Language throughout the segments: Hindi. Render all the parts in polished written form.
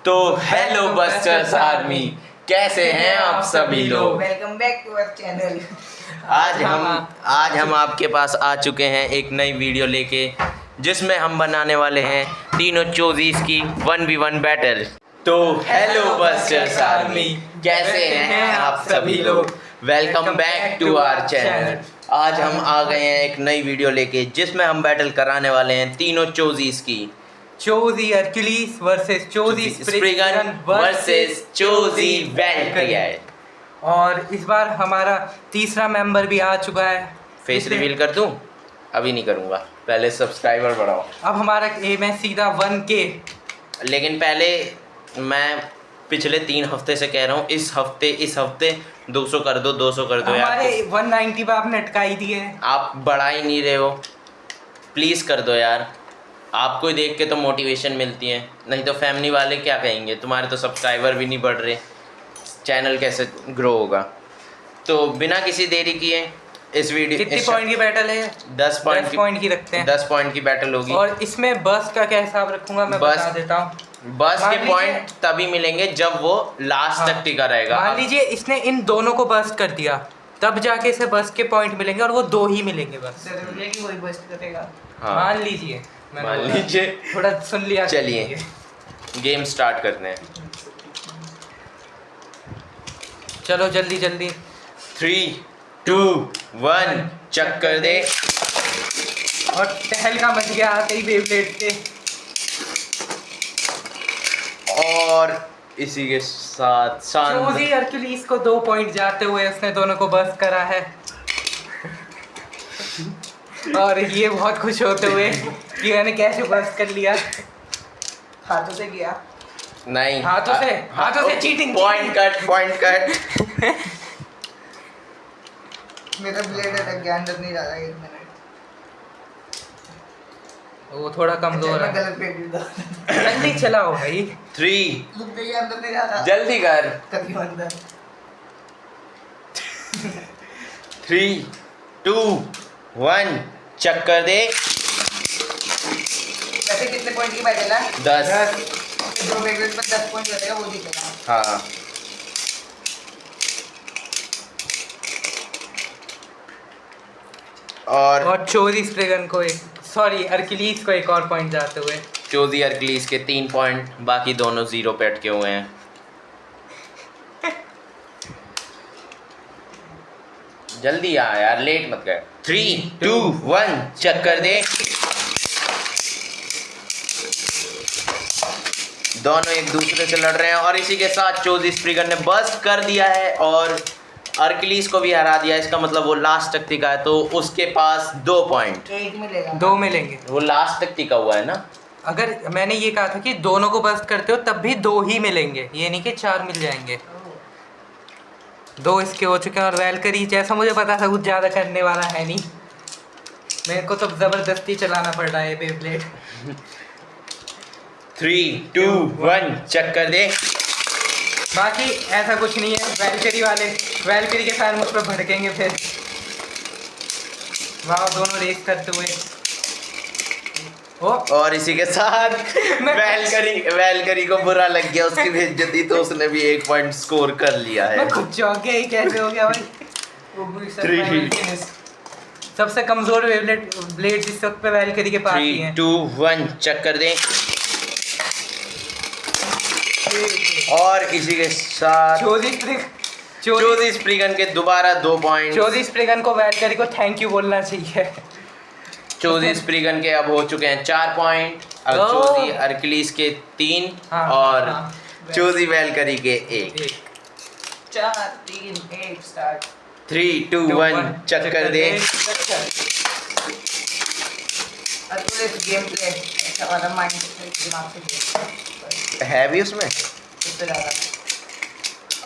तो हेलो बस्टर्स आर्मी, कैसे हैं आप सभी लोग। Welcome back to our channel. आज हम आपके पास आ चुके हैं एक नई वीडियो लेके, जिसमें हम बनाने वाले हैं तीनों चोजीज की 1v1 बैटल। तो हेलो बस्टर्स आर्मी, कैसे हैं आप सभी लोग। Welcome back to our channel. आज हम आ गए हैं एक नई वीडियो लेके, जिसमें हम बैटल कराने वाले हैं तीनों चोजीज की। Choji Hercules versus Choji Spriggan versus Choji Valkyrie. और इस बार हमारा तीसरा मेंबर भी आ चुका है। फेस रिवील कर दूं? अभी नहीं करूंगा, पहले सब्सक्राइबर बढ़ाओ। अब हमारा एम है सीधा 1K। लेकिन पहले मैं पिछले 3 हफ्ते से कह रहा हूँ, इस हफ्ते 200 कर दो, 200 कर दो यार। हमारे 190 पे आपने अटकाई दी है। आप बढ़ा ही नहीं रहे हो, प्लीज़ कर दो यार। आपको ही देख के तो मोटिवेशन मिलती है, नहीं तो फैमिली वाले क्या कहेंगे, तुम्हारे तो सब्सक्राइबर भी नहीं बढ़ रहे, चैनल कैसे ग्रो होगा। तो बिना किसी देरी किए इस वीडियो, कितनी पॉइंट की बैटल है? 10 पॉइंट की रखते हैं। 10 पॉइंट की बैटल होगी। और इसमें बस का क्या हिसाब रखूंगा मैं बता देता हूँ। बस के पॉइंट तभी मिलेंगे जब वो लास्ट तक टिका रहेगा। मान लीजिए इसने इन दोनों को बस्ट कर दिया, तब जाके इसे बस के पॉइंट मिलेंगे, और वो 2 ही मिलेंगे बस। वही बस्ट करेगा। हाँ। मान लीजिए थोड़ा सुन लिया। चलिए गेम स्टार्ट करते हैं। चलो जल्दी जल्दी। 3, 2, 1 चक्कर दे। और टहलका मच गया आते ही बेब्लेड के। और इसी के साथ चोजी हरक्यूलिस को 2 पॉइंट जाते हुए उसने दोनों को बस करा है। और ये बहुत खुश होते हुए कि मैंने कैसे बस कर लिया। हाथों से किया? नहीं, हाथों से चीटिंग। Point cut. मेरा ब्लेड अटक गया, अंदर नहीं जा रहा। 1 मिनट, वो थोड़ा कमजोर है। गलत पेट जल्दी चलाओ भाई। 3, अंदर नहीं जा रहा, जल्दी कर। कभी अंदर। 3, 2, 1 चक्कर दे। वैसे कितने पॉइंट की बैटल है? 10। जो बैटल में 10 पॉइंट बचेगा वो जीतेगा। हाँ, और चोजी स्प्रिगन को हरक्यूलिस को एक और पॉइंट जाते हुए। चोजी हरक्यूलिस के 3 पॉइंट, बाकी दोनों 0 पे अटके हुए हैं। जल्दी आ यार, लेट मत कर। 3, 2, 1 चक्कर दे। दोनों एक दूसरे से लड़ रहे हैं, और इसी के साथ चोजी स्प्रिगन ने बस्ट कर दिया है और हरक्यूलिस को भी हरा दिया। इसका मतलब वो लास्ट तक टिका है, तो उसके पास 2 पॉइंट। 1 मिलेगा, 2 मिलेंगे। वो लास्ट तक टिका हुआ है ना। अगर मैंने ये कहा था कि दोनों को बस्ट करते हो तब भी 2 ही मिलेंगे, ये नहीं कि 4 मिल जाएंगे। 2 इसके हो चुके हैं। और वैल्किरी, जैसा मुझे पता था, कुछ ज़्यादा करने वाला है नहीं। मेरे को तो ज़बरदस्ती चलाना पड़ रहा है बेब्लेड। 3, 2, 1 चक्कर दे। बाकी ऐसा कुछ नहीं है। वैल्किरी के साथ मुझ पर भड़केंगे फिर। वाह, दोनों रेस करते हुए। और इसी के साथ वैल्किरी को बुरा लग गया, उसकी बेइज्जती, तो उसने भी 1 पॉइंट स्कोर कर लिया है। मैं खुद चौंक गया, ये कैसे हो गया भाई। 3, सबसे कमजोर ब्लेड इस वक्त पे वैल्किरी के पास ही है। 3, 2, 1 चक्कर दे। और इसी के साथ चोजी स्प्रिगन के दोबारा 2 पॉइंट। चोजी स्प्रिगन को वैल्किरी को थैंक यू बोलना चाहिए। चोजी स्प्रिगन के अब हो चुके हैं 4 पॉइंट। अब चोजी हरक्यूलिस के 3 और चोजी वैल्किरी के 1। 4, 3, 1 स्टार्ट। 3, 2, 1 चक्कर दे। गेम प्ले ऐसा वाला माइंड दिमाग से है भी उसमें।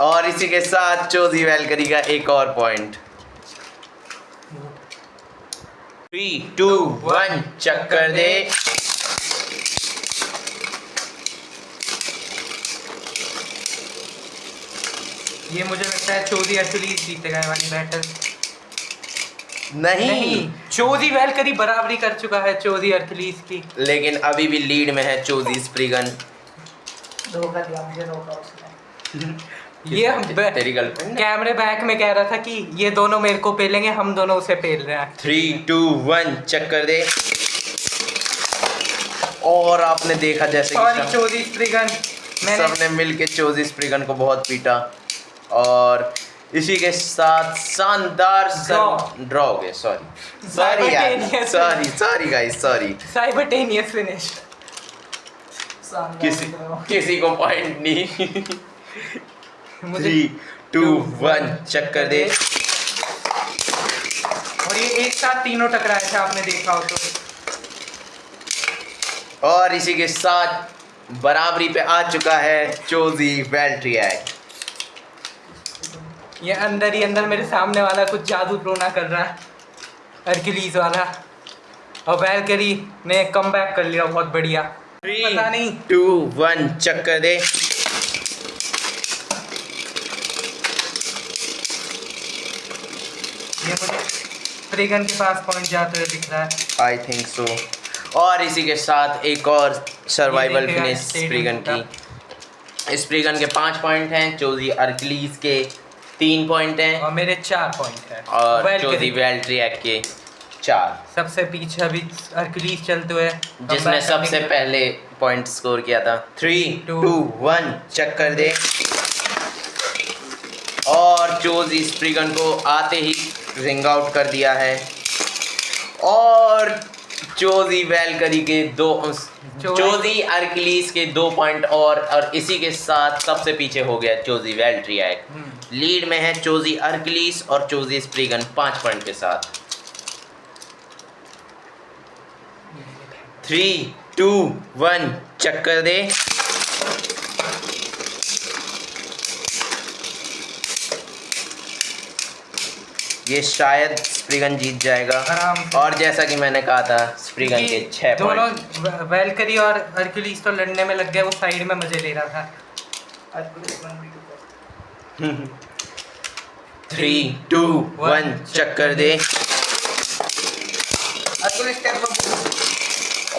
और इसी के साथ चोजी वैल्किरी का 1 और पॉइंट। 3, 2, 1 चक्कर दे। ये मुझे लगता है चोजी हरक्यूलिस जीतेगा वाली बैटल। नहीं, चोजी वेलकरी बराबरी कर चुका है चोजी अरकलीस की। लेकिन अभी भी लीड में है चोजी स्प्रिगन। धोखा दिया मुझे, धोखा उसने। ये हम तेरी गर्लफ्रेंड कैमरे बैक में कह रहा था कि ये दोनों मेरे को पेलेंगे, हम दोनों उसे पेल रहे हैं। 3 2 1 चेक कर दे। और आपने देखा जैसे सॉरी कि चोजी स्प्रिगन, मैंने सबने मिलके चोजी स्प्रिगन को बहुत पीटा और इसी के साथ शानदार ड्रॉ हो गए। सॉरी यार, sorry guys, sorry. Simultaneous finish. किसी को पॉइंट नहीं। मुझे 3 2 1 चेक कर दे। और ये एक साथ तीनों टकराए थे, आपने देखा हो तो। और इसी के साथ बराबरी पे आ चुका है चोजी वेल्ट्रियक। ये अंदर ही अंदर मेरे सामने वाला कुछ जादू टोना कर रहा है, अरकिलीस वाला। और वेलकरी ने कमबैक कर लिया बहुत बढ़िया। 3 पता नहीं 2 1 चेक कर दे। ये मुझे स्प्रिगन के पास पॉइंट जाते हुए दिख रहा है। I think so. और इसी के साथ एक और सर्वाइवल ये देखेगा फिनिश स्प्रिगन की। स्प्रिगन के 5 पॉइंट हैं, चोजी अरकलीस के 3 पॉइंट हैं और मेरे 4 पॉइंट है। और वेलकरी चोजी वेल्ट्रियक के 4। सबसे पीछे अभी अरकलीस चलते हुए, जिसने सबसे पहले पॉइंट स्कोर किया था। 3 2 1 चेक कर दे। और चोजी स्प्रिगन को आते ही रिंग आउट कर दिया है। और चोजी वेलकरी के चोजी अरकलीस के 2 पॉइंट और इसी के साथ सबसे पीछे हो गया चोजी वेल्ट्रियक। लीड में है चोजी अरकलीस और चोजी स्प्रिगन 5 पॉइंट के साथ। 3 2 1 चेक कर दे। ये शायद स्प्रिगन जीत जाएगा। आराम से। और जैसा कि मैंने कहा था स्प्रिगन के 6 दोनों पॉइंट। वेलकरी और अरकलीस तो लड़ने में लग गए, वो साइड में मजे ले रहा था। 3 2 1 चेक कर दे।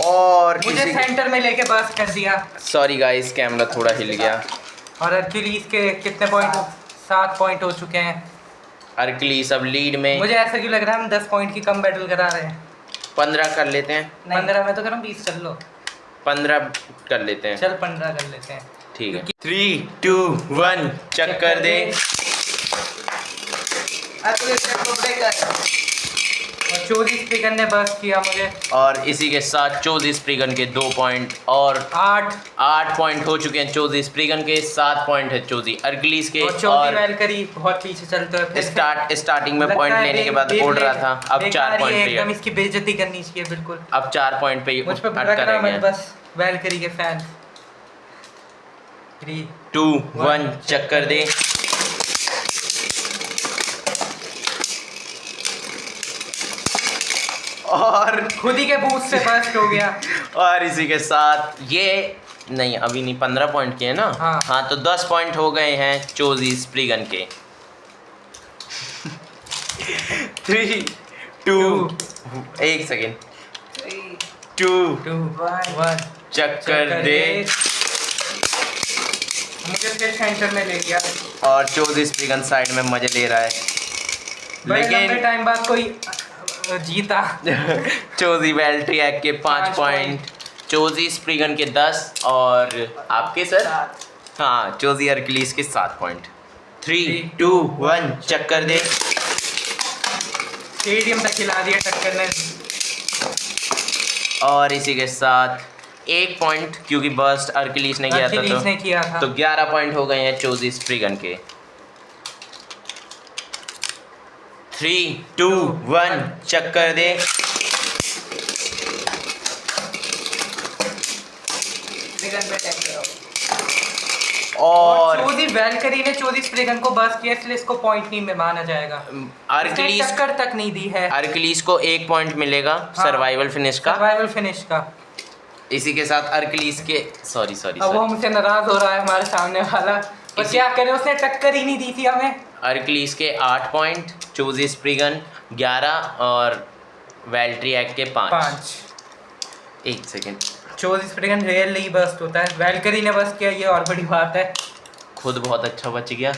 और मुझे सेंटर में लेके बस कर दिया। सॉरी गाइस, कैमरा थोड़ा हिल गया। और अरकलीस के कितने पॉइंट? 7 पॉइंट हो चुके हैं। अरकलीस अब लीड में। मुझे ऐसा क्यों लग रहा है हम 10 पॉइंट की कम बैटल करा रहे हैं। 15 कर लेते हैं। 15 में तो करूँ, 20 कर लो। 15 कर लेते हैं। चल 15 कर लेते हैं। ठीक है। 3 2 1 चेक कर दे। और चोजी स्प्रिगन ने बस किया मुझे। और इसी के साथ चोजी स्प्रिगन के 2 पॉइंट और 8 पॉइंट हो चुके हैं चोजी स्प्रिगन के। 7 पॉइंट है चोजी अरकलीस के। और चोजी वेलकरी बहुत पीछे चलते हैं। स्टार्टिंग में पॉइंट लेने के बाद उड़ रहा था, अब 4 पॉइंट पे एकदम इसकी बेइज्जती करनी चाहिए बिल्कुल। अब 4 पॉइंट पे मुझ पे अटका भड़क रहा रह मैं गया। बस वेलकरी के फैन। 3 2 1 चेक कर दे। और खुद ही के बूथ से बस्ट हो गया। और इसी के साथ ये नहीं, अभी नहीं, 15 पॉइंट के है ना। हाँ तो 10 पॉइंट हो गए हैं चोजी स्प्रिगन के। 3 2 एक सेकेंड 2 1 चेक कर दे। मुझे फिर सेंटर में ले गया। और चोजी स्प्रिगन साइड में मजे ले रहा है, लेकिन टाइम बाद कोई जीता। चोजी वेल्ट्रियक के 5 पॉइंट, चोजी स्प्रिगन के 10 और आपके सर हाँ चोजी अरकलीस के 7 पॉइंट। 3 2 1 चेक कर दे। स्टेडियम तक खिला दिया टक्कर ने। और इसी के साथ 1 पॉइंट क्योंकि बर्स्ट अरकलीस ने किया था, तो 11 पॉइंट हो गए हैं चोजी स्प्रिगन के। 3 2 1 चेक कर दे। और चोजी वेलकरी ने चोजी स्प्रिगन को बस किया, इसलिए इसको पॉइंट नहीं में माना जाएगा। अरकलीस टक्कर तक नहीं दी है। अरकलीस को 1 पॉइंट मिलेगा सर्वाइवल फिनिश का। सर्वाइवल फिनिश का। इसी के साथ अरकलीस के सॉरी अब वो हमसे नाराज हो रहा है हमारे सामने वाला, पर क्या करे, उसने टक्कर ही नहीं दी थी हमें। अरकलीस के 8 पॉइंट, चोजी स्प्रिगन 11 और वैल्ट्रियक के 5। एक सेकेंड, चोजी स्प्रिगन रेयरली बस्ट होता है, वैल्करी ने बस्ट किया, ये और बड़ी बात है। खुद बहुत अच्छा बच गया।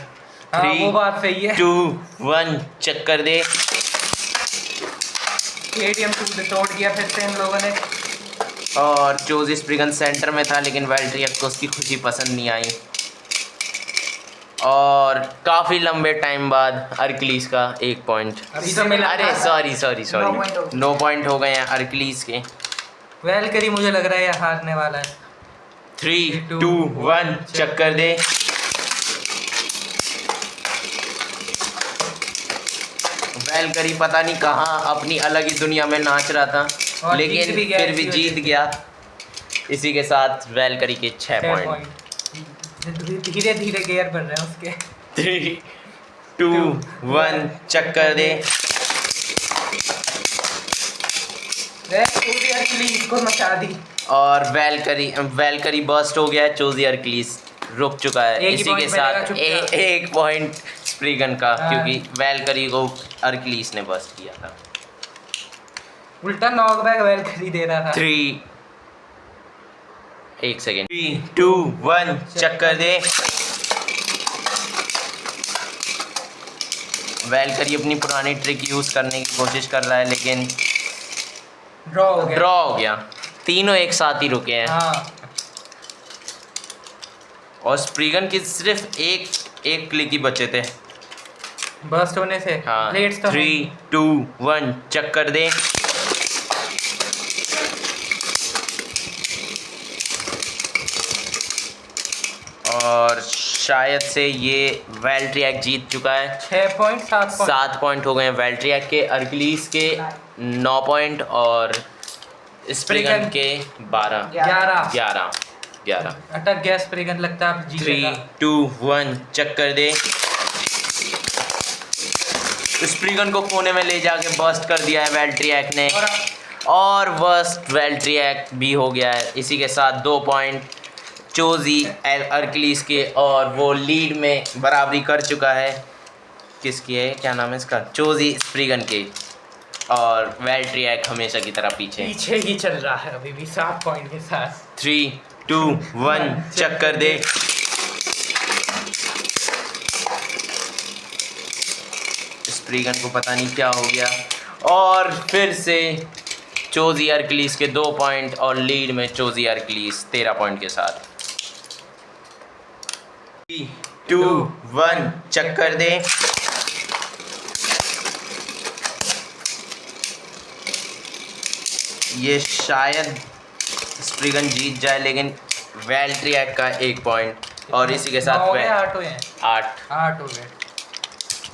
हाँ, 3 वो बात सही है। 2 1 चक्कर दे। एटीएम तोड़ दिया फिर से इन लोगों ने। और चोजी स्प्रिगन सेंटर में था, लेकिन वैल्ट्रियक को उसकी खुशी पसंद नहीं आई। और काफ़ी लंबे टाइम बाद अर्कलीस का 1 पॉइंट। अभी तो मिला अरे था। सॉरी No point हो गए। 9 पॉइंट हो गए हैं अर्कलीस के। वैल्करी मुझे लग रहा है ये हारने वाला है। 3 2 1 चक्कर दे। वैल्करी पता नहीं कहाँ अपनी अलग ही दुनिया में नाच रहा था, और लेकिन जीत भी गया फिर भी इसी वजह जीत से। गया। इसी के साथ वैल्करी के 6 पॉइंट। धीरे धीरे गियर बढ़ रहे हैं उसके। 3 2 1 चक्कर दे। इसको मचा दी। और वैल्करी बर्स्ट हो गया है, चोजी अर्कलीस रुक चुका है। एक ही इसी के point मिलेगा साथ चुपचाप। एक पॉइंट स्प्रिगन का, हाँ। क्योंकि वैल्करी को अर्कलीस ने बर्स्ट किया था। उल्टा नॉकबैक वैल्करी दे रहा था। 3 एक सेकेंड 3 2 1 चक्कर दे। वैल्करी अपनी पुरानी ट्रिक यूज करने की कोशिश कर रहा है, लेकिन ड्रॉ हो गया। ड्रॉ हो गया। तीनों एक साथ ही रुके हैं। हाँ, और स्प्रिगन की सिर्फ एक क्लिक ही बचे थे। बस्ट होने से। हाँ, प्लेट्स तो 3 2 1 चक्कर दे। और शायद से ये वैल्ट्रियक जीत चुका है। 6 पॉइंट 7 पॉइंट। 7 पॉइंट हो गए हैं वैल्ट्रियक के, अर्कलीस के 9 पॉइंट और स्प्रिगन के 12 11। अटक गया स्प्रिगन, लगता है आप 3 जीतेगा। 2 1 चक्कर दे। स्प्रिगन को कोने में ले जाके बर्स्ट कर दिया है वैल्ट्रियक ने, और बर्स्ट वैल्ट्रियक भी हो गया है। इसी के साथ 2 पॉइंट चोजी अर्कलीस के, और वो लीड में बराबरी कर चुका है। किसकी है, क्या नाम है इसका, चोजी स्प्रिगन के। और वैल्ट्रियक हमेशा की तरह पीछे ही चल रहा है अभी भी 7 पॉइंट के साथ। 3 2 1 चक्कर दे। स्प्रिगन को पता नहीं क्या हो गया, और फिर से चोजी अर्कलीस के 2 पॉइंट, और लीड में चोजी अर्कलीस 13 पॉइंट के साथ। 3 2 1 चक्कर दे। ये शायद स्प्रिगन जीत जाए, लेकिन वैल्ट्रियक का 1 पॉइंट, और इसी के साथ 8 हुए हैं। 8 हो गए।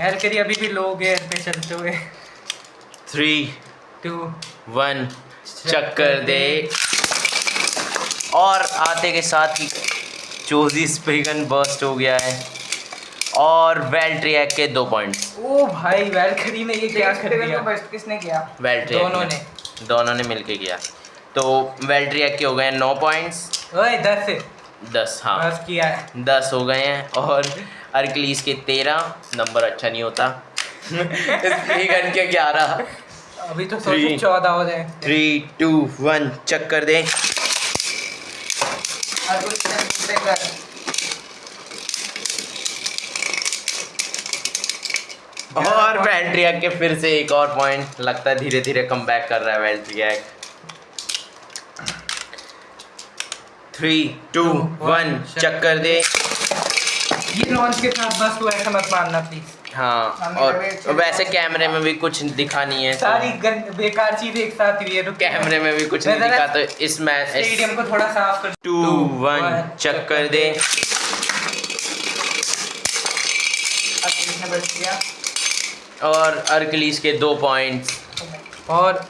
वैल्करी अभी भी लो गियर पे चलते हुए। 3 2 1 चक्कर दे। और आते के साथ ही चोजी स्प्रिगन बर्स्ट हो गया है, और वैल्ट्रियक के 2 पॉइंट्स। ओ भाई, वैल्करी ने ये क्या कर दिया? बस्ट किसने किया? वैल्ट्रियक दोनों ने मिलके किया। तो वैल्ट्रियक के हो गए 9 पॉइंट्स। ओए 10 हाँ, बस किया है। 10 हो गए हैं, और अर्कलीस के 13 नंबर अच्छा नहीं होता। स्प्रिगन के 11। अभी तो सोचो 14 हो जाए। 3 2 1 चक्कर दे। और कुछ नहीं कर। और वैल्ट्रियक के फिर से एक और पॉइंट। लगता है धीरे धीरे कमबैक कर रहा है वैल्ट्रियक। 3 2 1 चक्कर दे। ये लॉन्च के साथ बस तू ऐसा मत मानना प्लीज। हाँ, और वैसे कैमरे में भी कुछ दिखा नहीं है, सारी बेकार चीज एक साथ हुई है। रुक, कैमरे में भी कुछ नहीं दिखा, तो इस मैच स्टेडियम को थोड़ा साफ कर। 2 1 चक्कर दे। अब किसने बस्ट किया? और अर्कलीस के 2 पॉइंट्स, और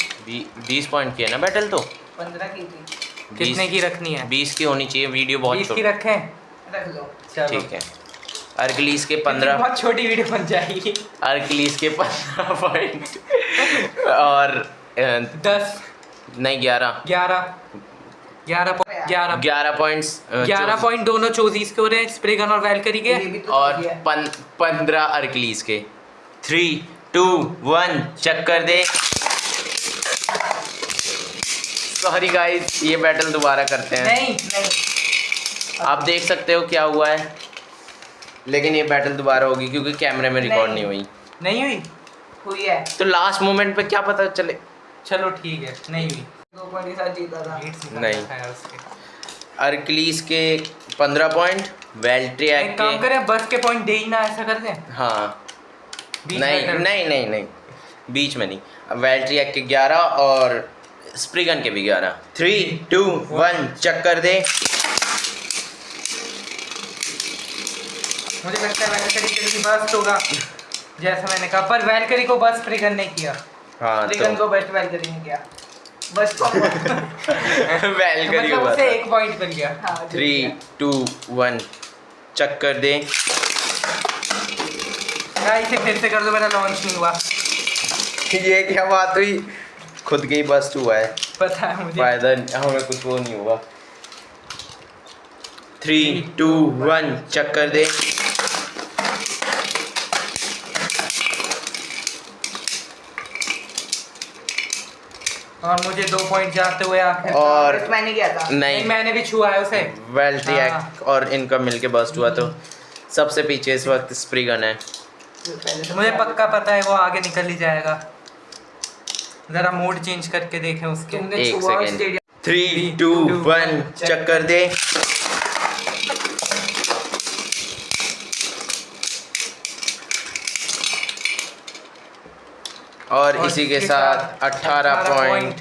20 पॉइंट की है ना बैटल, तो 15 की थी। कितने की रखनी है? 20 की होनी चाहिए। वीडियो बहुत 20 की छोटी, रखें? रख लो। चलो ठीक है। अर्कलीस के 15, बहुत छोटी वीडियो बन जाएगी। अर्कलीस के 15 पॉइंट, और 10 नहीं 11 पॉइंट्स 11 पॉइंट दोनों चोजीज के हो रहे हैं, स्प्रिगन और वैल्करी के। ये भी तो और सही है। 15 अर्कलीस के। 3 2 1 चक्कर दे। सॉरी गाइस, ये बैटल दोबारा करते हैं। नहीं आप देख सकते हो क्या हुआ है, लेकिन ये बैटल दोबारा होगी क्योंकि कैमरे में रिकॉर्ड नहीं हुई। नहीं हुई? हुई है। तो लास्ट मोमेंट पे क्या पता चले। चलो ठीक है, नहीं हुई। 2 पॉइंट के साथ जीता था। नहीं। अर्कलीस के 15 पॉइंट, वेल्ट्रिया एक काम के करें, बस के पॉइंट दे ही ना, ऐसा कर दें। हाँ बीच में कर- नहीं बीच में नहीं। वेल्ट्रिया के 11 और स्प्रिगन के भी 11। 3 2 1 चक्कर दे। मुझे लगता है वैलकरी के लिए बस्ट होगा, जैसा मैंने कहा, पर वैलकरी को बस फ्रिगन ने किया। हाँ फ्रिगन तो को बेस्ट वेलकरी ने किया। बस को वेल्करी मतलब हुआ उसे था। 1 पॉइंट मिल गया। हाँ, जीत 3 गया। 2 1 चक्कर दे। इसे फिर से कर दो, मेरा लॉन्च नहीं हुआ। ये क्या बात हुई, खुद के ही बस्ट हुआ है, पता है मुझे। फायदा हमें कुछ वो नहीं हुआ। 3 2 1 चक्कर दे। और मुझे 2 पॉइंट जाते हुए आखिर। और बस मैंने किया था। नहीं, मैंने भी छुआ है उसे। वेल्ट्रिया हाँ। और इनका मिलके बस्ट हुआ, तो सबसे पीछे इस वक्त स्प्रिगन है। पहले से मुझे पक्का पता है वो आगे निकल ही जाएगा। जरा मोड चेंज करके देखें उसके। तुमने एक छुआ सेकेंड। स्टेडियम। 3 2 1 चक्कर दे। और इसी के साथ 18 पॉइंट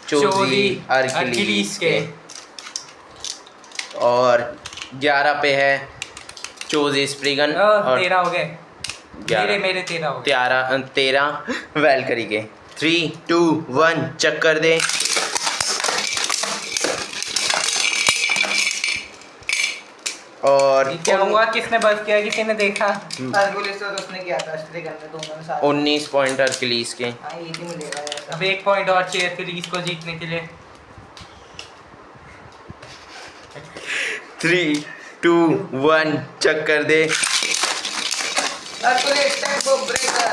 चोजी अर्किलीस के, और 11 पे है चोजी स्प्रिगन, और 13 हो गए। 11 मेरे 13 हो गए। 13 वेलकरी के। 3 2 1 चक्कर दे। और ये क्या हुआ, किसने बस किया, किसी ने देखा? अर्गुलिस तो उसने किया था स्ट्रिगन में, दोनों ने साथ। 19 पॉइंट अर्किलीस के। हाँ, एक ही मिलेगा ऐसा। अब 1 पॉइंट और चाहिए फिर इसको जीतने के लिए। 3 2 1 चक्कर दे। अर्गुलिस टेम्पो ब्रेकर।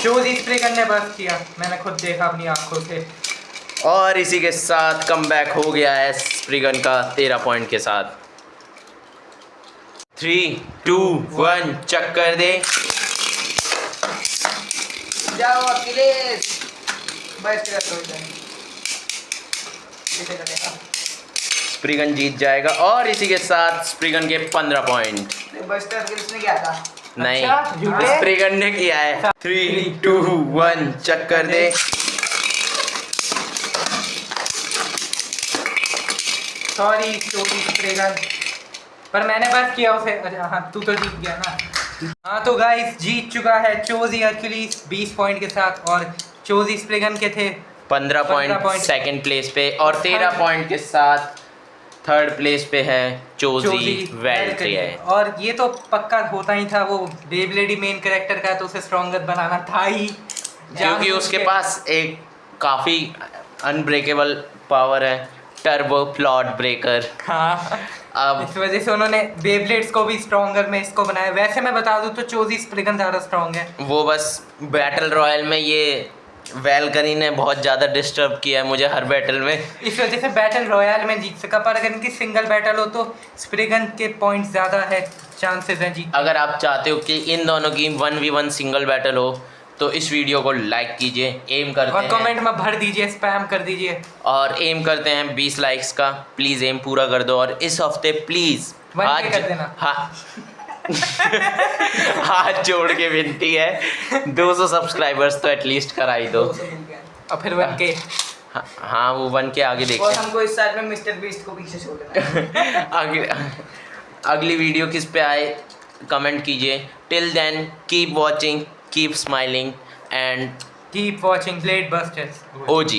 चोजी स्प्रिगन ने बस किया, मैंने खुद देखा अपनी आंखों से। और इसी के साथ कमबैक हो गया है स्प्रिगन का 13 पॉइंट के साथ। 3 2 1 चक्कर दे। जाओ अखिलेश। बेस्ट कर दो इधर। इसे करेगा। स्प्रिगन जीत जाएगा, और इसी के साथ स्प्रिगन के 15 पॉइंट। बेस्ट अर्गुलिस ने किया था। नहीं, अच्छा, झूठे? स्प्रिगन ने किया है। 3 2 1 चक्कर दे। सॉरी चोजी स्प्रिगन, पर मैंने बस किया उसे। अच्छा हाँ, तू तो जीत गया ना। हाँ तो गाइस, जीत चुका है चोजी अर्किलीस 20 पॉइंट के साथ, और चोजी स्प्रिगन के थे 15 पॉइंट पॉइंट। सेकंड प्लेस पे, और 13 पॉइंट के साथ थर्ड प्लेस पे है चोजी वेल्ट्रिया। और ये तो पक्का होता ही था, वो बेब्लेडी मेन कैरेक्टर का है तो उसे स्ट्रॉन्गर बनाना था ही, क्योंकि उसके पास एक काफ़ी अनब्रेकेबल पावर है, टर्बो प्लॉट ब्रेकर। हाँ, अब इस वजह से उन्होंने बेब्लेड्स को भी स्ट्रॉन्गर में इसको बनाया। वैसे मैं बता दूं तो चोजी स्प्रिगन ज़्यादा स्ट्रॉन्ग है। वो बस बैटल रॉयल में ये वेलकरी ने बहुत ज़्यादा डिस्टर्ब किया है मुझे हर बैटल में। इस वजह से बैटल रॉयल में जीत सका, पर अगर इनकी सिंगल बैटल हो तो स्प्रिगन के पॉइंट्स ज़्यादा है, चांसेस हैं जीत। अगर आप चाहते हो कि इन दोनों की 1v1 सिंगल बैटल हो तो इस वीडियो को लाइक कीजिए, एम करते और हैं, कमेंट में भर दीजिए, स्पैम कर दीजिए। और एम करते हैं 20 लाइक्स का। प्लीज़ एम पूरा कर दो, और इस हफ्ते प्लीज़ 1K कर देना। हाँ हाथ जोड़ के विनती है, 200 सब्सक्राइबर्स तो एटलीस्ट करा ही दो। 200 मिल गया। और फिर 1K। हाँ वो 1 के आगे देखते और हैं। हमको इस साल में मिस्टर बीस्ट को पीछे छोड़ देना है। अगली वीडियो किस पे आए कमेंट कीजिए। Till then keep watching, keep smiling and keep watching blade busters. OG।